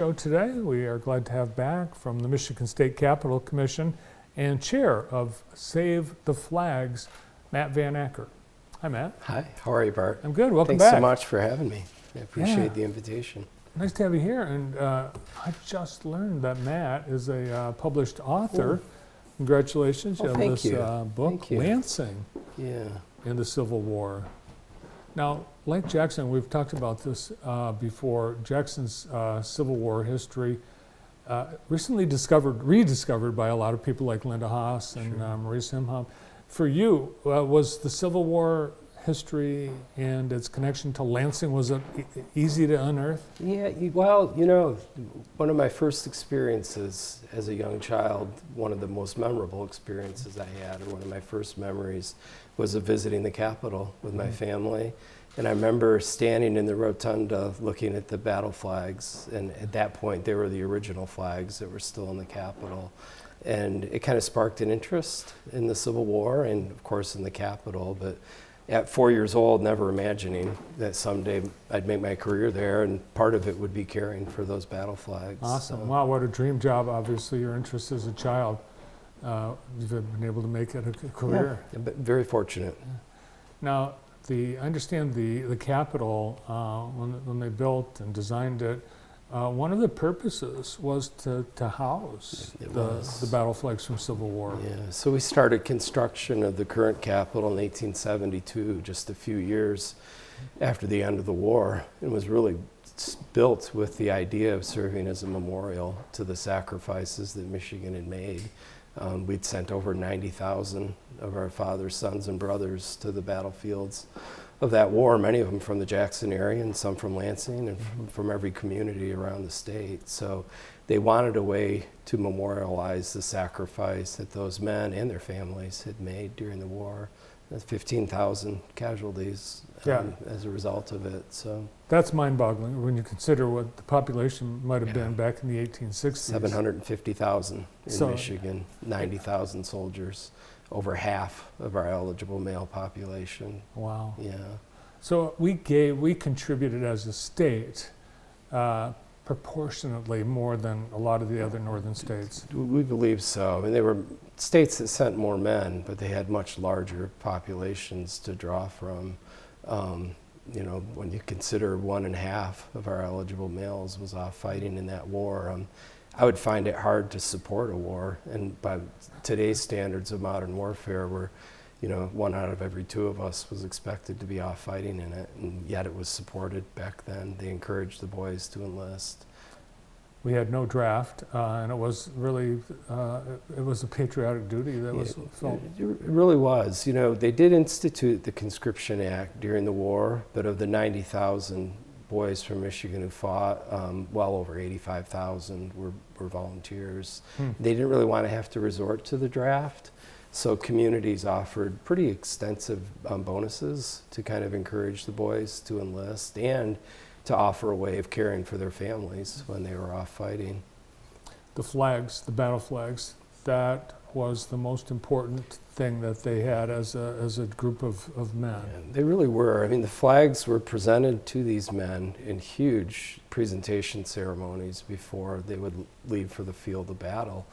Show today. We are glad to have back from the Michigan State Capitol Commission and Chair of Save the Flags, Matt Van Acker. Hi, Matt. Hi, how are you, Bart? I'm good. Welcome Thanks back. so much for having me. I appreciate the invitation. Nice to have you here. And I just learned that Matt is a published author. Ooh. Congratulations. You have Thank this you. book, Thank you. Lansing Yeah. in the Civil War. Now, like Jackson, we've talked about this before. Jackson's Civil War history recently rediscovered by a lot of people like Linda Haas and Maurice Himham. For you, was the Civil War history and its connection to Lansing, was it easy to unearth? Yeah, well, you know, one of my first experiences as a young child, one of the most memorable experiences I had, or one of my first memories, was of visiting the Capitol with my family. And I remember standing in the rotunda looking at the battle flags, and at that point they were the original flags that were still in the Capitol. And it kind of sparked an interest in the Civil War and, of course, in the Capitol. But at 4 years old, never imagining that someday I'd make my career there, and part of it would be caring for those battle flags. Awesome. So. Wow, what a dream job. Obviously, your interest as a child, you've been able to make it a career. Yeah, but very fortunate. Now, I understand the Capitol, when they built and designed it, one of the purposes was to house the battle flags from Civil War. Yeah, so we started construction of the current Capitol in 1872, just a few years after the end of the war. It was really built with the idea of serving as a memorial to the sacrifices that Michigan had made. We'd sent over 90,000 of our father's sons and brothers to the battlefields of that war, many of them from the Jackson area and some from Lansing and from every community around the state. So they wanted a way to memorialize the sacrifice that those men and their families had made during the war. 15,000 casualties as a result of it. So that's mind-boggling when you consider what the population might have been back in the 1860s. 750,000 in Michigan, 90,000 soldiers, over half of our eligible male population. Wow. Yeah. So we contributed as a state proportionately more than a lot of the other northern states. We believe so. I mean, they were states that sent more men, but they had much larger populations to draw from. You know, when you consider 1.5 of our eligible males was off fighting in that war, I would find it hard to support a war. And by today's standards of modern warfare, where, you know, 1 out of every 2 of us was expected to be off fighting in it, and yet it was supported back then. They encouraged the boys to enlist. We had no draft, and it was really, it was a patriotic duty that was felt. It really was. You know, they did institute the Conscription Act during the war, but of the 90,000 boys from Michigan who fought, well over 85,000 were volunteers. They didn't really want to have to resort to the draft, so communities offered pretty extensive bonuses to kind of encourage the boys to enlist and to offer a way of caring for their families when they were off fighting. The flags, the battle flags, that was the most important thing that they had as a group of men. Yeah, they really were. I mean, the flags were presented to these men in huge presentation ceremonies before they would leave for the field of battle.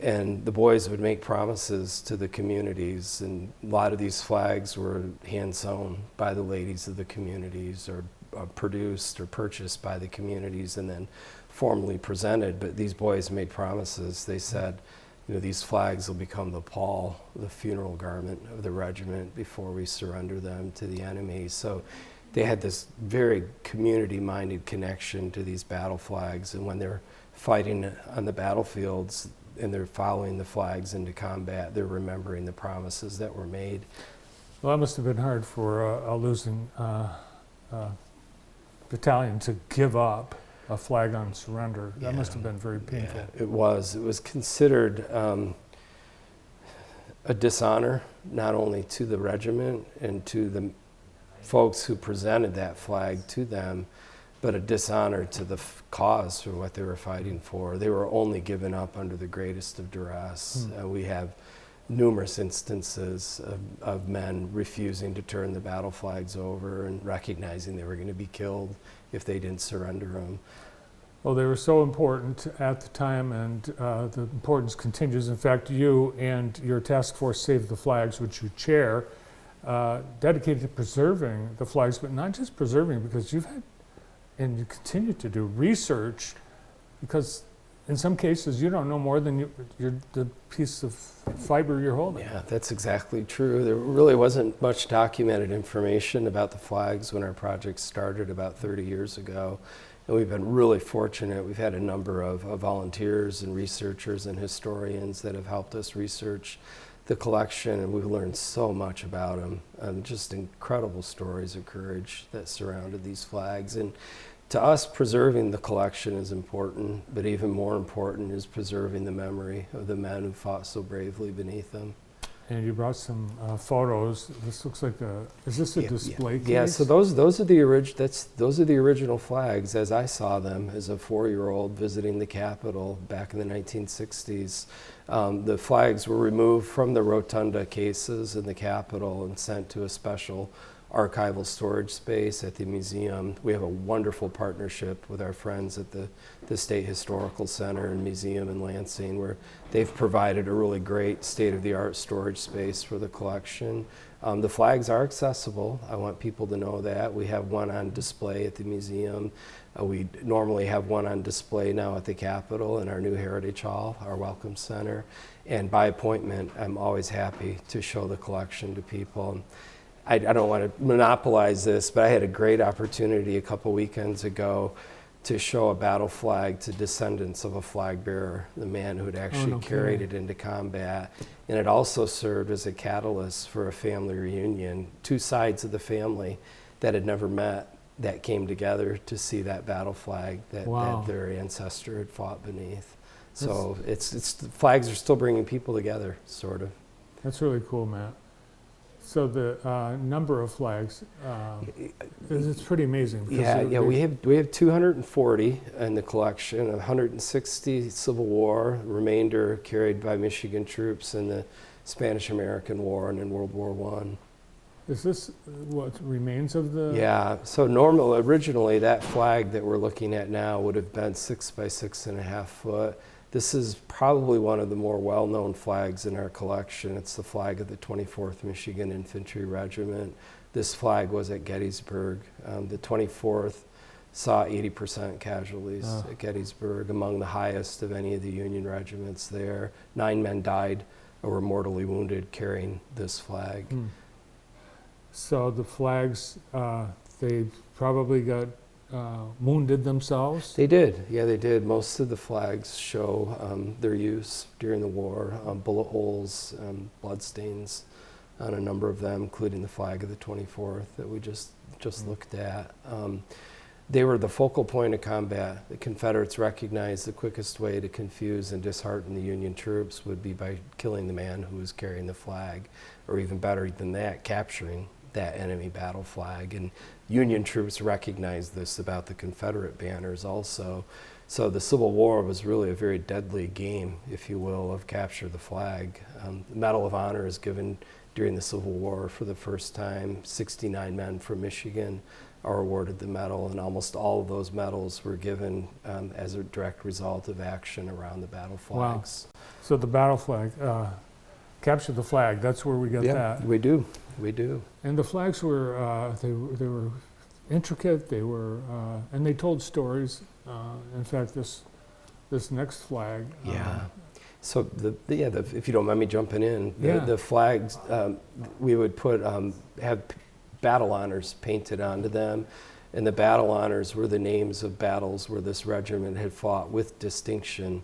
And the boys would make promises to the communities, and a lot of these flags were hand sewn by the ladies of the communities, or produced or purchased by the communities and then formally presented. But these boys made promises. They said, you know, these flags will become the pall, the funeral garment of the regiment before we surrender them to the enemy. So they had this very community-minded connection to these battle flags, and when they're fighting on the battlefields and they're following the flags into combat, they're remembering the promises that were made. Well, that must have been hard for a losing battalion to give up a flag on surrender. That must have been very painful. Yeah, it was. It was considered a dishonor, not only to the regiment and to the folks who presented that flag to them, but a dishonor to the cause for what they were fighting for. They were only given up under the greatest of duress. We have numerous instances of men refusing to turn the battle flags over and recognizing they were going to be killed if they didn't surrender them. Well, they were so important at the time, and the importance continues. In fact, you and your task force Save the Flags, which you chair, dedicated to preserving the flags, but not just preserving, because you've had, and you continue to do research, because in some cases you don't know more than the piece of fiber you're holding. Yeah, that's exactly true. There really wasn't much documented information about the flags when our project started about 30 years ago. And we've been really fortunate. We've had a number of volunteers and researchers and historians that have helped us research the collection, and we've learned so much about them. Just incredible stories of courage that surrounded these flags. And to us, preserving the collection is important, but even more important is preserving the memory of the men who fought so bravely beneath them. And you brought some photos. This looks like is this a display case? Yeah, so those are the original flags as I saw them as a 4-year-old visiting the Capitol back in the 1960s. The flags were removed from the rotunda cases in the Capitol and sent to a special archival storage space at the museum. We have a wonderful partnership with our friends at the State Historical Center and Museum in Lansing, where they've provided a really great state-of-the-art storage space for the collection. The flags are accessible. I want people to know that. We have one on display at the museum. We normally have one on display now at the Capitol in our new Heritage Hall, our Welcome Center. And by appointment, I'm always happy to show the collection to people. I don't want to monopolize this, but I had a great opportunity a couple weekends ago to show a battle flag to descendants of a flag bearer, the man who had actually carried it into combat. And it also served as a catalyst for a family reunion. 2 sides of the family that had never met that came together to see that battle flag that their ancestor had fought beneath. So the flags are still bringing people together, sort of. That's really cool, Matt. So the number of flags, it's pretty amazing. Yeah, we have 240 in the collection, 160 Civil War, remainder carried by Michigan troops in the Spanish-American War and in World War I. Is this what remains of the? Yeah, so originally that flag that we're looking at now would have been 6 by 6.5 foot. This is probably one of the more well-known flags in our collection. It's the flag of the 24th Michigan Infantry Regiment. This flag was at Gettysburg. The 24th saw 80% casualties at Gettysburg, among the highest of any of the Union regiments there. 9 men died or were mortally wounded carrying this flag. So the flags, they probably got wounded themselves? They did, yeah, they did. Most of the flags show their use during the war, bullet holes, blood stains on a number of them, including the flag of the 24th that we just looked at. They were the focal point of combat. The Confederates recognized the quickest way to confuse and dishearten the Union troops would be by killing the man who was carrying the flag, or even better than that, capturing that enemy battle flag. And Union troops recognized this about the Confederate banners also. So the Civil War was really a very deadly game, if you will, of capture the flag. The Medal of Honor is given during the Civil War for the first time. 69 men from Michigan are awarded the medal, and almost all of those medals were given as a direct result of action around the battle flags. Wow. So the battle flag, capture the flag, that's where we got that. We do. And the flags were, they were intricate, they were, and they told stories. In fact, this next flag. So if you don't mind me jumping in, the flags, we would put, have battle honors painted onto them. And the battle honors were the names of battles where this regiment had fought with distinction.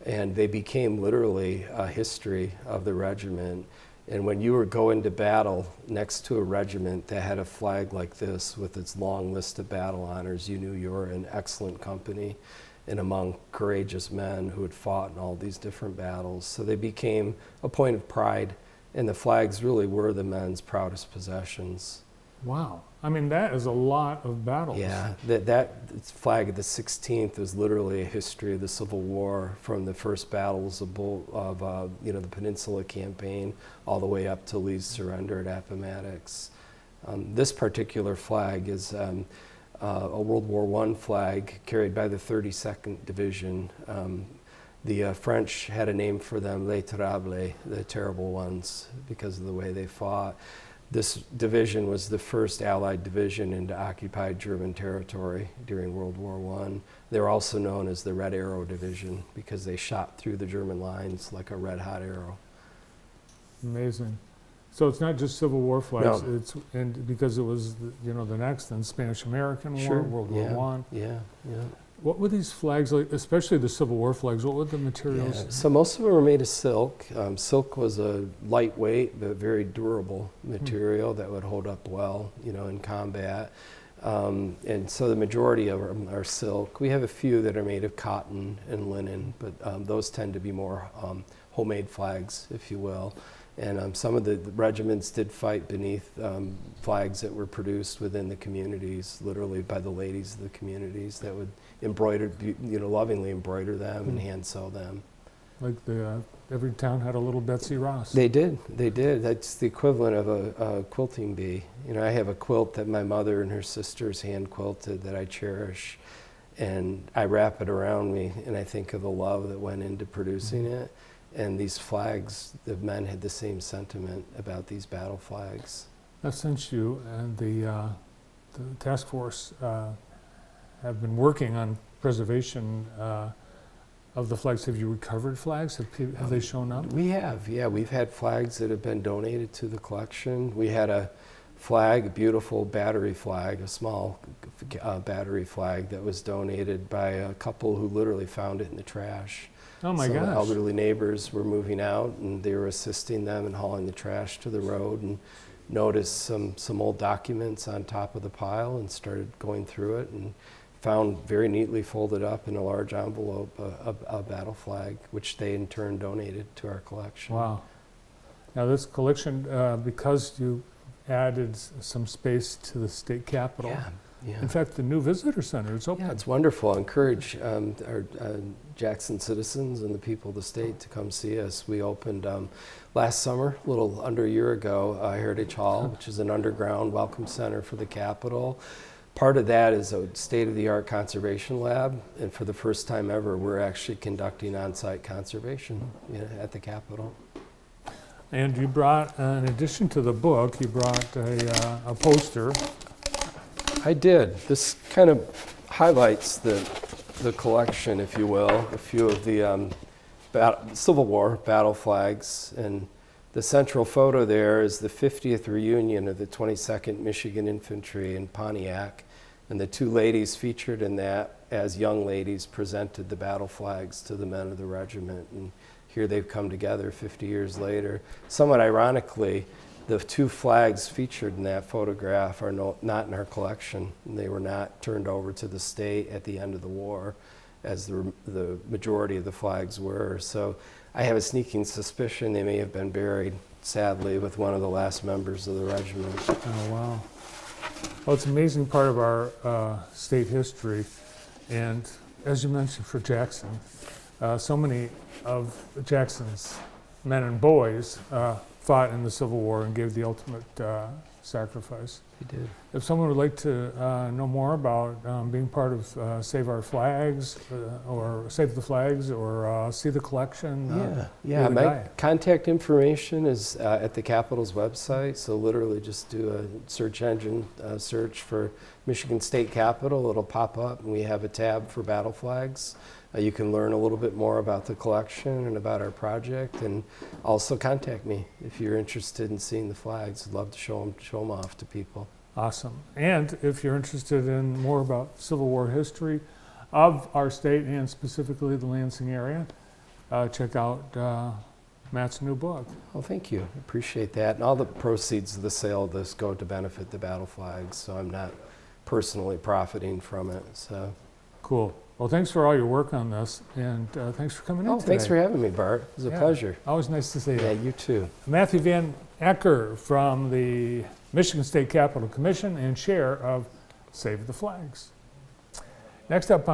And they became literally a history of the regiment. And when you were going to battle next to a regiment that had a flag like this with its long list of battle honors, you knew you were in excellent company and among courageous men who had fought in all these different battles. So they became a point of pride, and the flags really were the men's proudest possessions. Wow. I mean, that is a lot of battles. Yeah, that flag of the 16th is literally a history of the Civil War, from the first battles of the Peninsula Campaign all the way up to Lee's surrender at Appomattox. This particular flag is a World War I flag carried by the 32nd Division. The French had a name for them, Les Terribles, the terrible ones, because of the way they fought. This division was the first Allied division into occupied German territory during World War I. They were also known as the Red Arrow Division because they shot through the German lines like a red-hot arrow. Amazing. So it's not just Civil War flags. No. And because it was the next, then Spanish-American War, World War I. Yeah. What were these flags like, especially the Civil War flags? What were the materials? Yeah. So most of them were made of silk. Silk was a lightweight but very durable material that would hold up well, in combat. And so the majority of them are silk. We have a few that are made of cotton and linen, but those tend to be more homemade flags, if you will. And some of the regiments did fight beneath flags that were produced within the communities, literally by the ladies of the communities that would lovingly embroider them and hand sew them. Like every town had a little Betsy Ross. They did. That's the equivalent of a quilting bee. I have a quilt that my mother and her sisters hand quilted that I cherish, and I wrap it around me, and I think of the love that went into producing it. And these flags, the men had the same sentiment about these battle flags. Now, since you and the task force have been working on preservation of the flags, have you recovered flags? Have they shown up? We have, yeah. We've had flags that have been donated to the collection. We had a flag, a beautiful battery flag, a small battery flag that was donated by a couple who literally found it in the trash. Oh my gosh. The elderly neighbors were moving out, and they were assisting them in hauling the trash to the road, and noticed some old documents on top of the pile and started going through it and found very neatly folded up in a large envelope a battle flag, which they in turn donated to our collection. Wow. Now this collection, because you added some space to the state capitol. Yeah. In fact, the new visitor center is open. Yeah, it's wonderful. I encourage our Jackson citizens and the people of the state to come see us. We opened last summer, a little under a year ago, Heritage Hall, which is an underground welcome center for the Capitol. Part of that is a state-of-the-art conservation lab, and for the first time ever, we're actually conducting on-site conservation at the Capitol. And you brought, in addition to the book, you brought a poster. I did. This kind of highlights the collection, if you will, a few of the Civil War battle flags. And the central photo there is the 50th reunion of the 22nd Michigan Infantry in Pontiac. And the two ladies featured in that as young ladies presented the battle flags to the men of the regiment. And here they've come together 50 years later. Somewhat ironically, the two flags featured in that photograph are not in our collection. They were not turned over to the state at the end of the war, as the majority of the flags were. So I have a sneaking suspicion they may have been buried, sadly, with one of the last members of the regiment. Oh, wow. Well, it's an amazing part of our state history. And as you mentioned, for Jackson, so many of Jackson's men and boys fought in the Civil War and gave the ultimate sacrifice. He did. If someone would like to know more about being part of Save Our Flags, or Save the Flags, or see the collection, my contact information is at the Capitol's website. So literally just do a search engine search for Michigan State Capitol. It'll pop up, and we have a tab for battle flags. You can learn a little bit more about the collection and about our project, and also contact me if you're interested in seeing the flags. I'd love to show them off to people. Awesome. And if you're interested in more about Civil War history of our state and specifically the Lansing area, check out Matt's new book. Well, thank you. I appreciate that. And all the proceeds of the sale of this go to benefit the battle flags, so I'm not personally profiting from it. So cool. Well, thanks for all your work on this, and thanks for coming in today. Thanks for having me, Bart. It was a pleasure. Always nice to see you. Yeah, you too. Matthew Van Acker from the Michigan State Capitol Commission and chair of Save the Flags. Next up on